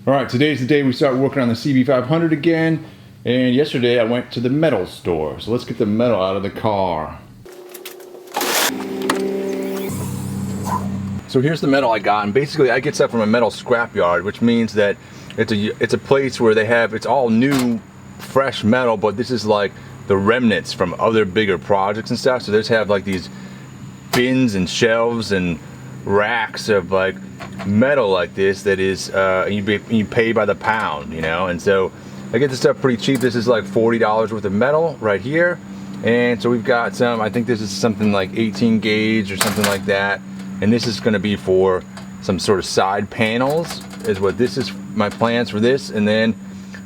Alright, today's the day we start working on the CB500 again, and yesterday I went to the metal store. So let's get the metal out of the car. So here's the metal I got, and basically I get stuff from a metal scrapyard, which means that it's a place where they have, it's all new, fresh metal, but this is like the remnants from other bigger projects and stuff. So they just have like these bins and shelves and racks of like metal like this that is you pay by the pound, you know. And so I get this stuff pretty cheap. This is like $40 worth of metal right here, and so we've got some, I think this is something like 18 gauge or something like that, and this is going to be for some sort of side panels is what this is, my plans for this. And then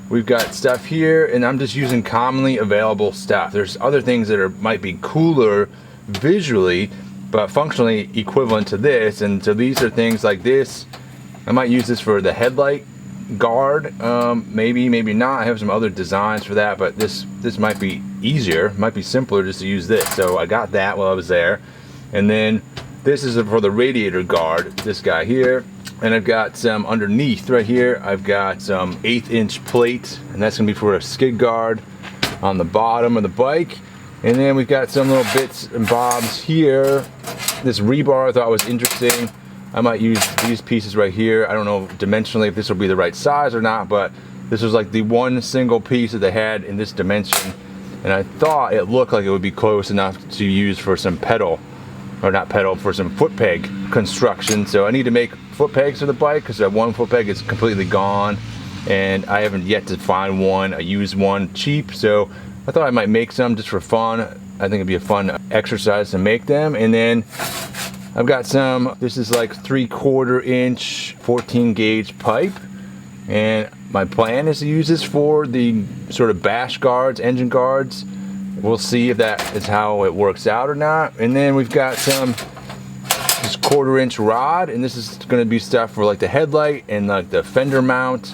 we've got stuff here, and I'm just using commonly available stuff. There's other things that might be cooler visually but functionally equivalent to this, and so these are things like this. I might use this for the headlight guard, maybe not. I have some other designs for that, but this might be easier, might be simpler just to use this. So I got that while I was there. And then this is for the radiator guard, this guy here. And I've got some underneath right here, I've got some 1/8" plate, and that's gonna be for a skid guard on the bottom of the bike. And then we've got some little bits and bobs here. This rebar I thought was interesting. I might use these pieces right here. I don't know dimensionally if this will be the right size or not, but this was like the one single piece that they had in this dimension. And I thought it looked like it would be close enough to use for some pedal, or not pedal, for some foot peg construction. So I need to make foot pegs for the bike because that one foot peg is completely gone. And I haven't yet to find one, a used one, cheap. So I thought I might make some just for fun. I think it'd be a fun exercise to make them. And then I've got some, this is like 3/4 inch 14 gauge pipe. And my plan is to use this for the sort of bash guards, engine guards. We'll see if that is how it works out or not. And then we've got some, this 1/4 inch rod, and this is gonna be stuff for like the headlight and like the fender mount.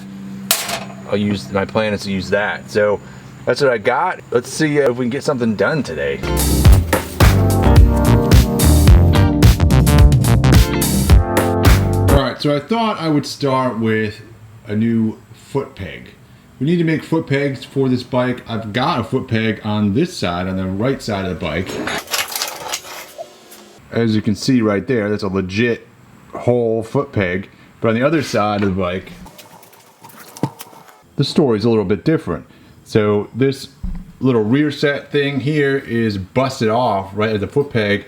My plan is to use that. So that's what I got. Let's see if we can get something done today. Alright, so I thought I would start with a new foot peg. We need to make foot pegs for this bike. I've got a foot peg on this side, on the right side of the bike. As you can see right there, that's a legit whole foot peg. But on the other side of the bike, the story's a little bit different. So this little rear set thing here is busted off right at the foot peg,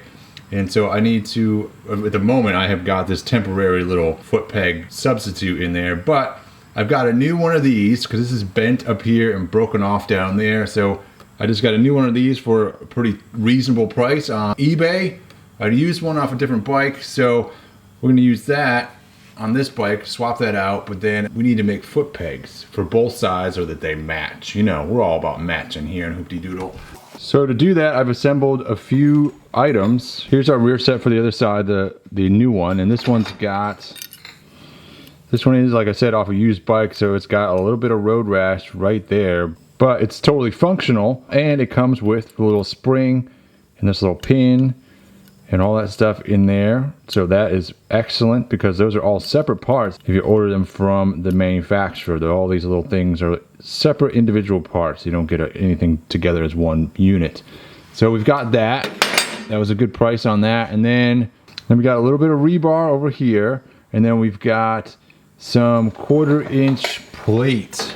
and so I need to, at the moment I have got this temporary little foot peg substitute in there, but I've got a new one of these because this is bent up here and broken off down there. So I just got a new one of these for a pretty reasonable price on eBay. I used one off a different bike, so we're going to use that on this bike, swap that out, but then we need to make foot pegs for both sides so that they match. You know, we're all about matching here in Hoopty Doodle. So to do that, I've assembled a few items. Here's our rear set for the other side, the new one, and this one is, like I said, off a used bike, so it's got a little bit of road rash right there, but it's totally functional, and it comes with a little spring and this little pin and all that stuff in there. So that is excellent because those are all separate parts. If you order them from the manufacturer, all these little things are separate individual parts. You don't get anything together as one unit. So we've got that. That was a good price on that. And then we got a little bit of rebar over here. And then we've got some 1/4 inch plate.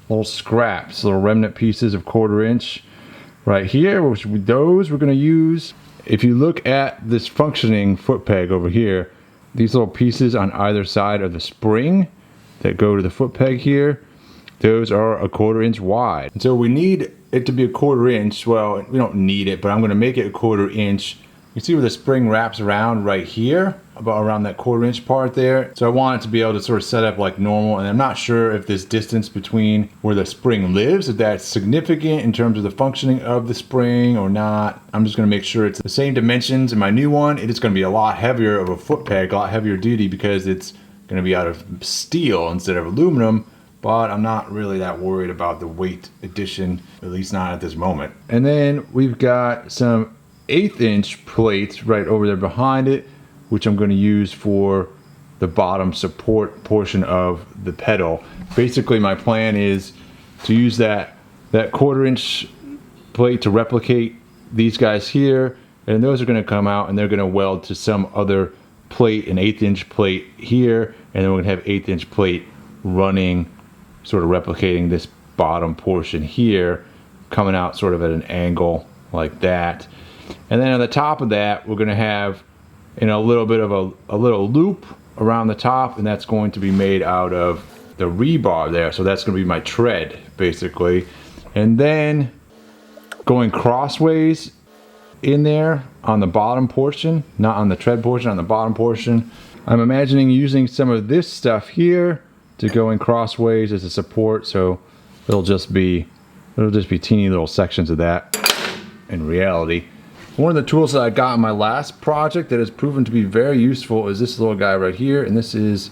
Little scraps, little remnant pieces of 1/4 inch right here, which those we're gonna use. If you look at this functioning foot peg over here, these little pieces on either side of the spring that go to the foot peg here, those are a 1/4 inch wide. And so we need it to be a 1/4 inch. Well, we don't need it, but I'm gonna make it a 1/4 inch. You see where the spring wraps around right here, about around that 1/4 inch part there. So I want it to be able to sort of set up like normal, and I'm not sure if this distance between where the spring lives, if that's significant in terms of the functioning of the spring or not. I'm just gonna make sure it's the same dimensions in my new one. It is gonna be a lot heavier of a foot peg, a lot heavier duty because it's gonna be out of steel instead of aluminum, but I'm not really that worried about the weight addition, at least not at this moment. And then we've got some 1/8 inch plates right over there behind it, which I'm going to use for the bottom support portion of the pedal. Basically my plan is to use that 1/4" plate to replicate these guys here, and those are going to come out and they're going to weld to some other plate, an 1/8" plate here, and then we're going to have 1/8" plate running, sort of replicating this bottom portion here, coming out sort of at an angle like that. And then on the top of that, we're going to have, you know, a little bit of a little loop around the top, and that's going to be made out of the rebar there. So that's going to be my tread, basically. And then going crossways in there on the bottom portion, not on the tread portion, on the bottom portion, I'm imagining using some of this stuff here to go in crossways as a support. So it'll just be teeny little sections of that in reality. One of the tools that I got in my last project that has proven to be very useful is this little guy right here, and this is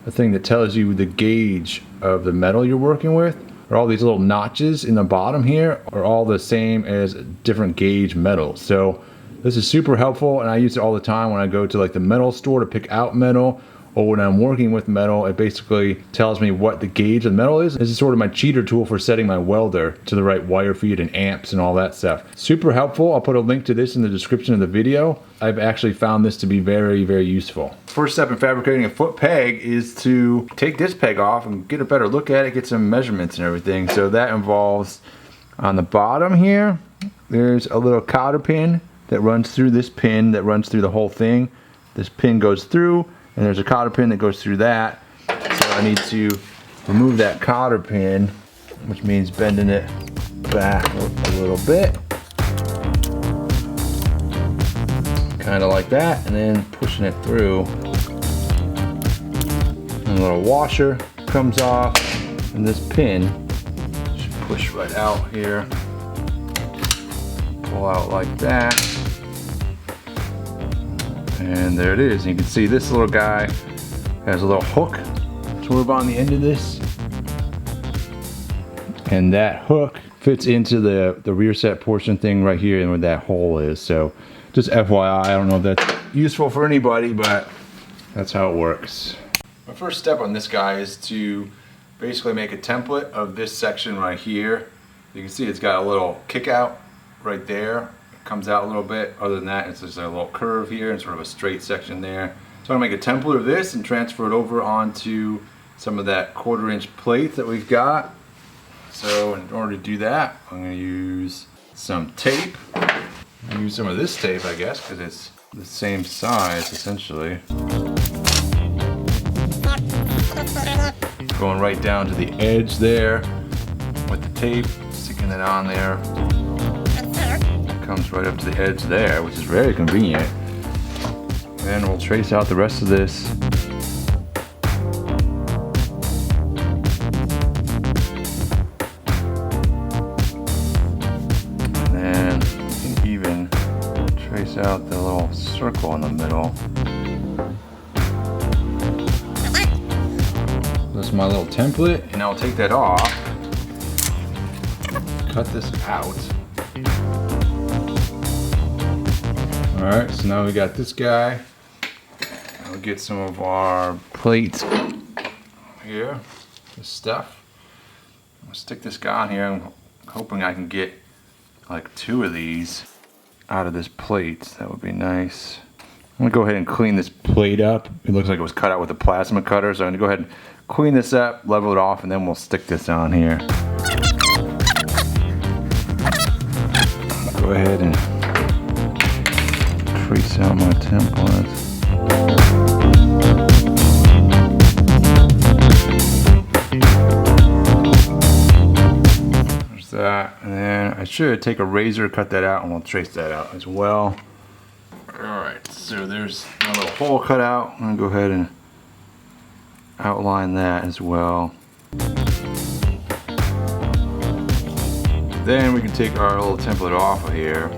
a thing that tells you the gauge of the metal you're working with. All these little notches in the bottom here are all the same as different gauge metals. So this is super helpful, and I use it all the time when I go to like the metal store to pick out metal, or when I'm working with metal. It basically tells me what the gauge of the metal is. This is sort of my cheater tool for setting my welder to the right wire feed and amps and all that stuff. Super helpful. I'll put a link to this in the description of the video. I've actually found this to be very, very useful. First step in fabricating a foot peg is to take this peg off and get a better look at it, get some measurements and everything. So that involves, on the bottom here, there's a little cotter pin that runs through this pin that runs through the whole thing. This pin goes through, and there's a cotter pin that goes through that. So I need to remove that cotter pin, which means bending it back a little bit. Kind of like that, and then pushing it through. And a little washer comes off, and this pin should push right out here. Pull out like that. And there it is. You can see this little guy has a little hook sort of on the end of this. And that hook fits into the rear set portion thing right here and where that hole is. So just FYI, I don't know if that's useful for anybody, but that's how it works. My first step on this guy is to basically make a template of this section right here. You can see it's got a little kick out right there. Comes out a little bit. Other than that, it's just a little curve here and sort of a straight section there. So I'm going to make a template of this and transfer it over onto some of that 1/4" plate that we've got. So in order to do that, I'm going to use some tape. I'll use some of this tape, I guess, because it's the same size essentially. Going right down to the edge there with the tape, sticking it on there. Comes right up to the edge there, which is very convenient. And we'll trace out the rest of this. And then you can even trace out the little circle in the middle. This is my little template, and I'll take that off. Cut this out. Alright, so now we got this guy. I'll get some of our plates here, this stuff. I'll stick this guy on here. I'm hoping I can get like 2 of these out of this plate. That would be nice. I'm gonna go ahead and clean this plate up. It looks like it was cut out with a plasma cutter, so I'm gonna go ahead and clean this up, level it off, and then we'll stick this on here. Go ahead and trace out my templates. There's that, and then I should take a razor, cut that out, and we'll trace that out as well. Alright, so there's a little hole cut out. I'm going to go ahead and outline that as well. Then we can take our little template off of here.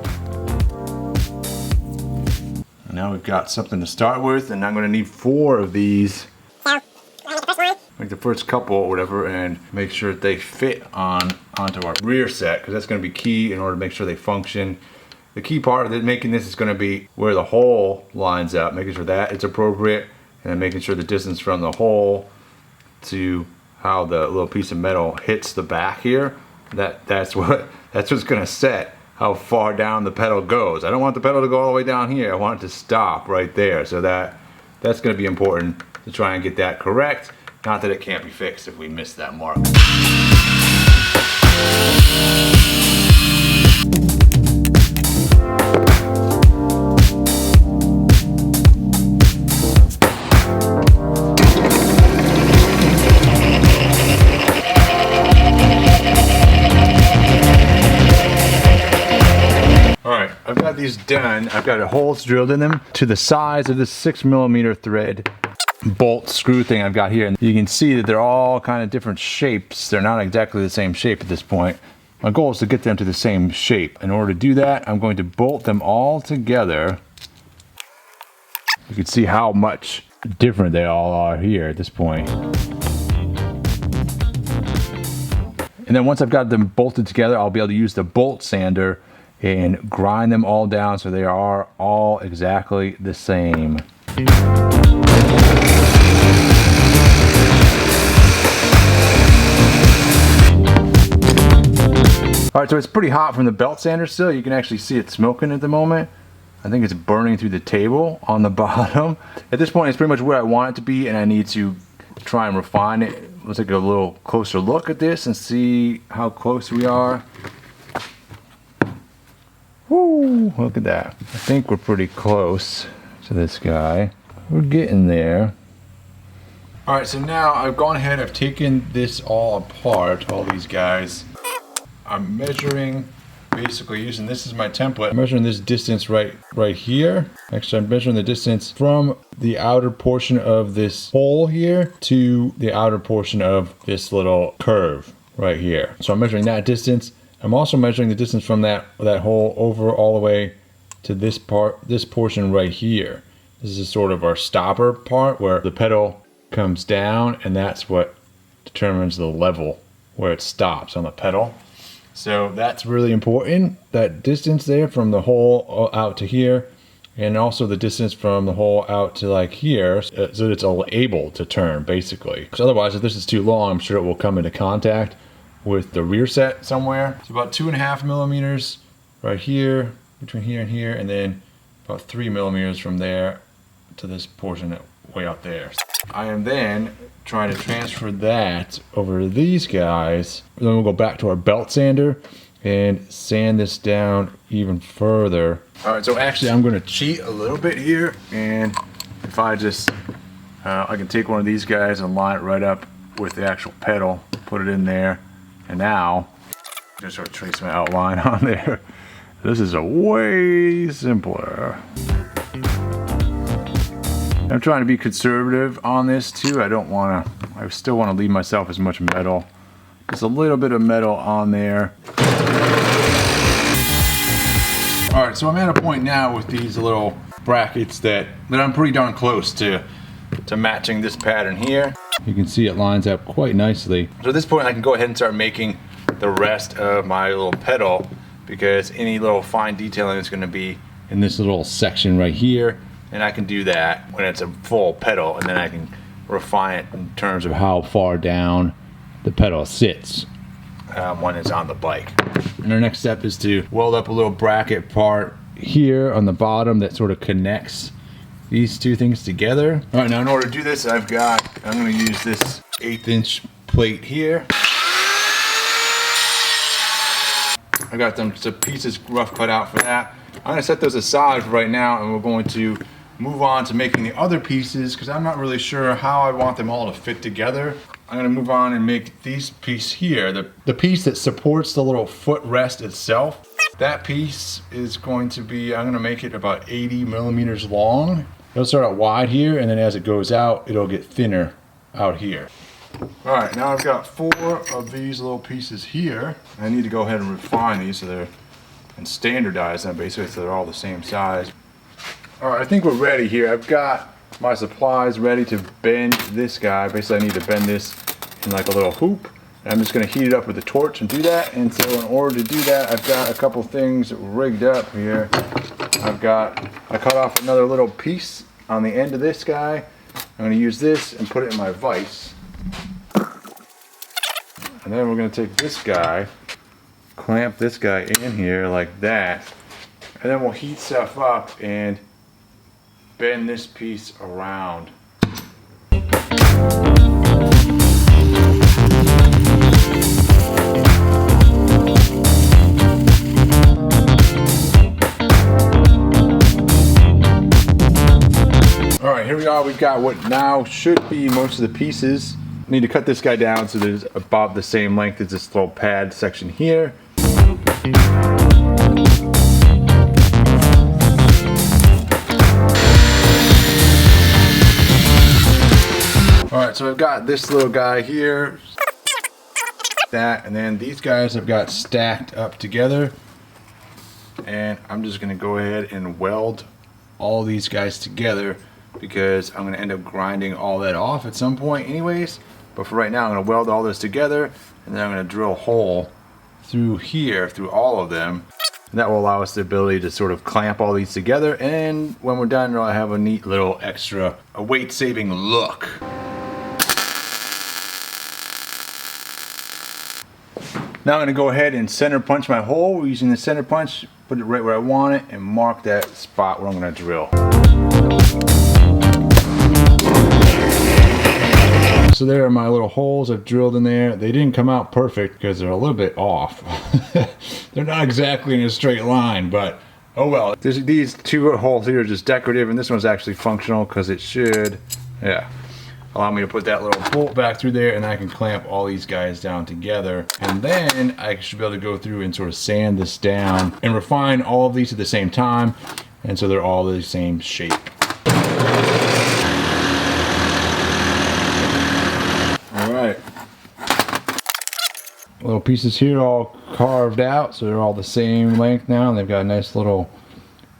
Now we've got something to start with, and I'm going to need 4 of these. Like the first couple or whatever, and make sure that they fit onto our rear set, because that's going to be key in order to make sure they function. The key part of making this is going to be where the hole lines up, making sure that it's appropriate, and then making sure the distance from the hole to how the little piece of metal hits the back here, that's what's gonna set how far down the pedal goes. I don't want the pedal to go all the way down here. I want it to stop right there. So that's gonna be important to try and get that correct. Not that it can't be fixed if we miss that mark. I've got these done. I've got holes drilled in them to the size of this 6mm thread bolt screw thing I've got here. And you can see that they're all kind of different shapes. They're not exactly the same shape at this point. My goal is to get them to the same shape. In order to do that, I'm going to bolt them all together. You can see how much different they all are here at this point. And then once I've got them bolted together, I'll be able to use the bolt sander and grind them all down so they are all exactly the same. Alright, so it's pretty hot from the belt sander still. You can actually see it smoking at the moment. I think it's burning through the table on the bottom. At this point, it's pretty much where I want it to be, and I need to try and refine it. Let's take a little closer look at this and see how close we are. Woo, look at that. I think we're pretty close to this guy. We're getting there. All right, so now I've gone ahead, I've taken this all apart, all these guys. I'm measuring, basically using this as my template. I'm measuring this distance right here. Actually, I'm measuring the distance from the outer portion of this hole here to the outer portion of this little curve right here. So I'm measuring that distance. I'm also measuring the distance from that hole over all the way to this portion right here. This is sort of our stopper part where the pedal comes down, and that's what determines the level where it stops on the pedal. So that's really important, that distance there from the hole out to here, and also the distance from the hole out to like here, so that it's able to turn basically. Because otherwise, if this is too long, I'm sure it will come into contact with the rear set somewhere. It's about 2.5mm right here, between here and here, and then about 3mm from there to this portion way out there. I am then trying to transfer that over to these guys. Then we'll go back to our belt sander and sand this down even further. All right, so actually I'm gonna cheat a little bit here, and if I just, I can take one of these guys and line it right up with the actual pedal, put it in there, and now just sort of trace my outline on there. This is a way simpler. I'm trying to be conservative on this too. I still want to leave myself as much metal, just a little bit of metal on there. All right, so I'm at a point now with these little brackets that I'm pretty darn close to matching this pattern here. You can see it lines up quite nicely. So at this point I can go ahead and start making the rest of my little pedal, because any little fine detailing is going to be in this little section right here, and I can do that when it's a full pedal, and then I can refine it in terms of how far down the pedal sits when it's on the bike. And our next step is to weld up a little bracket part here on the bottom that sort of connects these two things together. All right, now in order to do this, I'm going to use this 1/8" plate here. I got some pieces rough cut out for that. I'm going to set those aside for right now, and we're going to move on to making the other pieces, because I'm not really sure how I want them all to fit together. I'm going to move on and make these piece here, the piece that supports the little footrest itself. That piece is going to be, I'm going to make it about 80mm long. It'll start out wide here, and then as it goes out, it'll get thinner out here. All right, now I've got 4 of these little pieces here. I need to go ahead and refine these and standardize them basically so they're all the same size. All right, I think we're ready here. I've got my supplies ready to bend this guy. Basically, I need to bend this in like a little hoop. And I'm just going to heat it up with a torch and do that. And so in order to do that, I've got a couple things rigged up here. I cut off another little piece on the end of this guy. I'm going to use this and put it in my vise. And then we're going to take this guy, clamp this guy in here like that, and then we'll heat stuff up and bend this piece around. Alright, here we are. We've got what now should be most of the pieces. I need to cut this guy down so there's about the same length as this little pad section here. Alright, so I've got this little guy here, that, and then these guys I've got stacked up together. And I'm just going to go ahead and weld all these guys together because I'm going to end up grinding all that off at some point anyways. But for right now, I'm going to weld all this together, and then I'm going to drill a hole through here, through all of them. And that will allow us the ability to sort of clamp all these together, and when we're done, we'll have a neat little extra, a weight-saving look. Now I'm going to go ahead and center punch my hole. We're using the center punch, put it right where I want it, and mark that spot where I'm going to drill. So there are my little holes I've drilled in there. They didn't come out perfect because they're a little bit off. They're not exactly in a straight line, but oh well. These two holes here are just decorative, and this one's actually functional because it should, yeah, allow me to put that little bolt back through there, and I can clamp all these guys down together. And then I should be able to go through and sort of sand this down and refine all of these at the same time, and so they're all the same shape. Alright. Little pieces here all carved out, so they're all the same length now, and they've got a nice little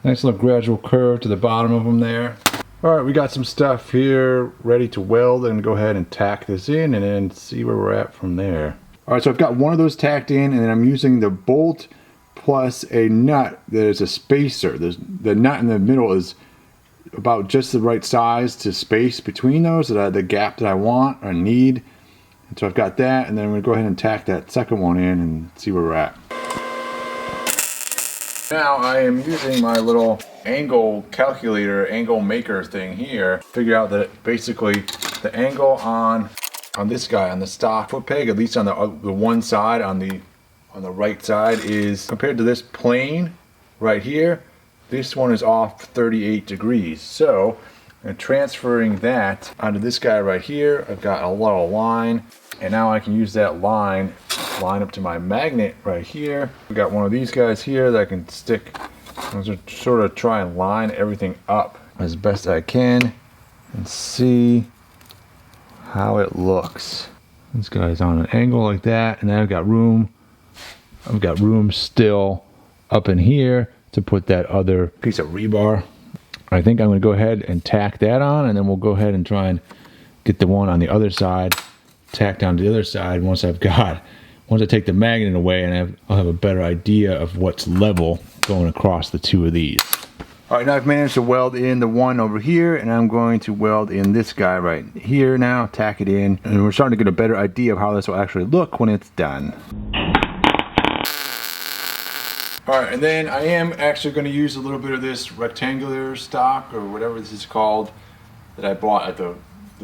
gradual curve to the bottom of them there. Alright, we got some stuff here ready to weld, and go ahead and tack this in and then see where we're at from there. Alright, so I've got one of those tacked in, and then I'm using the bolt plus a nut that is a spacer. The nut in the middle is about just the right size to space between those, the gap that I want or need. And so I've got that, and then I'm going to go ahead and tack that second one in and see where we're at. Now I am using my little angle calculator, angle maker thing here. Figure out that basically the angle on this guy, on the stock foot peg, at least on the one side, on the right side, is compared to this plane right here. This one is off 38 degrees. So I'm transferring that onto this guy right here. I've got a little line, and now I can use that line up to my magnet right here. We got one of these guys here that I can stick. I'm going to sort of try and line everything up as best I can and see how it looks. This guy's on an angle like that, and then I've got room still up in here to put that other piece of rebar. I think I'm going to go ahead and tack that on, and then we'll go ahead and try and get the one on the other side tacked onto the other side once I take the magnet away, and I'll have a better idea of what's level going across the two of these. Alright, now I've managed to weld in the one over here, and I'm going to weld in this guy right here now, tack it in, and we're starting to get a better idea of how this will actually look when it's done. Alright, and then I am actually going to use a little bit of this rectangular stock, or whatever this is called, that I bought at the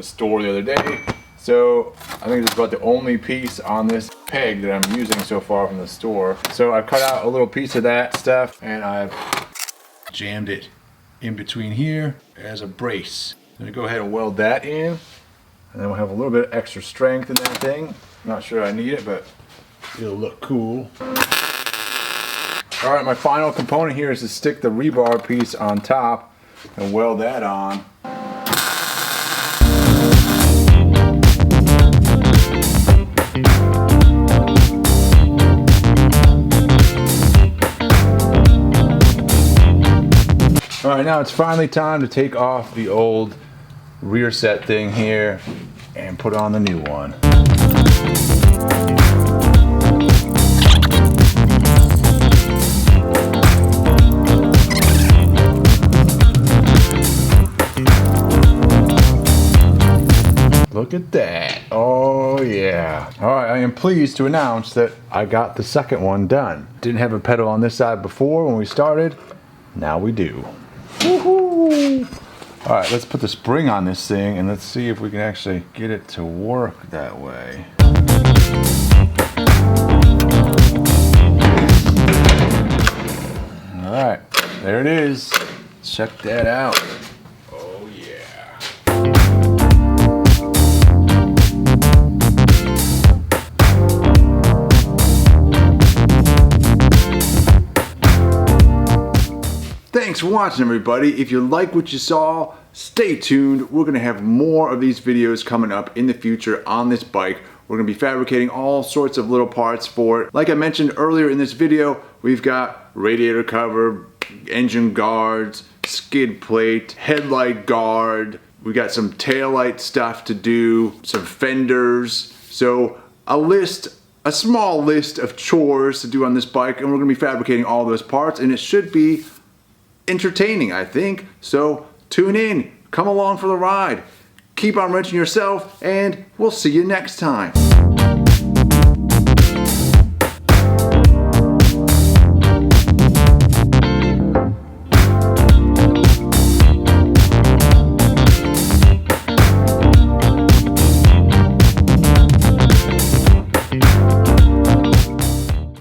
store the other day. So I think it's about the only piece on this peg that I'm using so far from the store. So I've cut out a little piece of that stuff, and I've jammed it in between here as a brace. I'm going to go ahead and weld that in, and then we'll have a little bit of extra strength in that thing. Not sure I need it, but it'll look cool. Alright, my final component here is to stick the rebar piece on top and weld that on. Alright, now it's finally time to take off the old rear set thing here and put on the new one. Look at that. Oh yeah. All right, I am pleased to announce that I got the second one done. Didn't have a pedal on this side before when we started. Now we do. Woohoo! All right, let's put the spring on this thing and let's see if we can actually get it to work that way. All right, there it is. Check that out. Oh yeah. Thanks for watching, everybody. If you like what you saw, stay tuned. We're gonna have more of these videos coming up in the future on this bike. We're gonna be fabricating all sorts of little parts for it. Like I mentioned earlier in this video, we've got radiator cover, engine guards, skid plate, headlight guard. We got some taillight stuff to do, some fenders. So a small list of chores to do on this bike, and we're gonna be fabricating all those parts, and it should be entertaining, I think. So tune in, come along for the ride. Keep on wrenching yourself, and we'll see you next time.